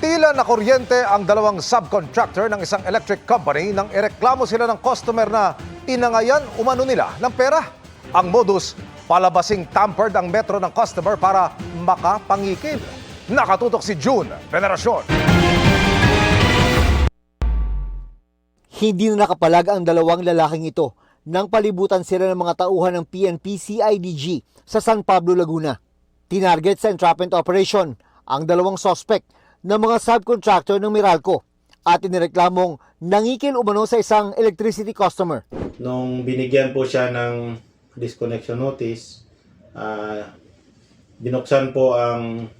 Tila na kuryente ang dalawang subcontractor ng isang electric company nang ireklamo sila ng customer na tinangayan umano nila ng pera. Ang modus, palabasing tampered ang metro ng customer para makapangikil. Nakatutok si June Veneracion. Hindi na nakapalag ang dalawang lalaking ito nang palibutan sila ng mga tauhan ng PNP CIDG sa San Pablo, Laguna. Tinarget sa entrapment operation ang dalawang suspect ng mga subcontractor ng Meralco at inireklamong nangikil umano sa isang electricity customer. Nung binigyan po siya ng disconnection notice, binuksan po ang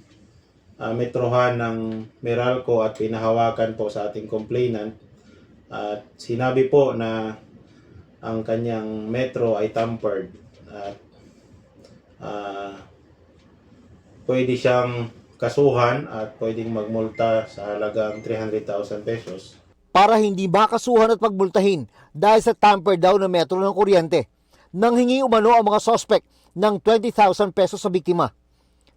metrohan ng Meralco at pinahawakan po sa ating complainant. At sinabi po na ang kanyang metro ay tampered at pwede siyang kasuhan at pwedeng magmulta sa halagang 300,000 pesos. Para hindi makasuhan at pagmultahin dahil sa tamper daw ng metro ng kuryente, nanghingi umano ang mga suspect ng 20,000 pesos sa biktima.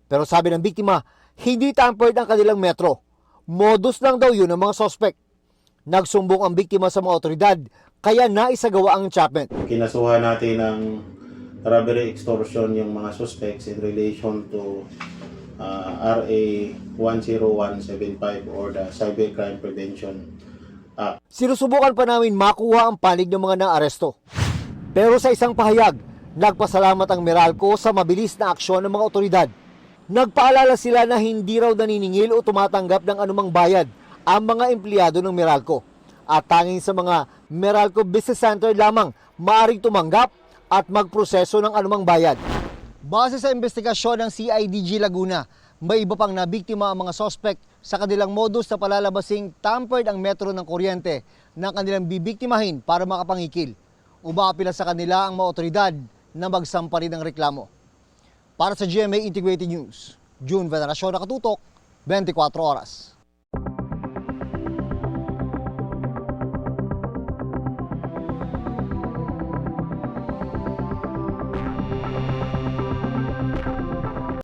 Pero sabi ng biktima, hindi tampered ang kanilang metro. Modus lang daw yun ng mga suspect. Nagsumbong ang biktima sa mga otoridad, kaya naisagawa ang entrapment. Kinasuhan natin ng robbery extortion yung mga suspects in relation to RA 10175 or the Cybercrime Prevention Act. Sinusubukan pa namin makuha ang panig ng mga naaresto. Pero sa isang pahayag, nagpasalamat ang Meralco sa mabilis na aksyon ng mga otoridad. Nagpaalala sila na hindi raw naniningil o tumatanggap ng anumang bayad ang mga empleyado ng Meralco. At tanging sa mga Meralco Business Center lamang maaring tumanggap at magproseso ng anumang bayad. Base sa investigasyon ng CIDG Laguna, may iba pang nabiktima ang mga suspect sa kanilang modus na palalabasing tampered ang metro ng kuryente na kanilang bibiktimahin para makapangikil. Umaapila sa kanila ang mga otoridad na magsampa rin ng reklamo. Para sa GMA Integrated News, June Veneracion, Nakatutok, 24 Oras.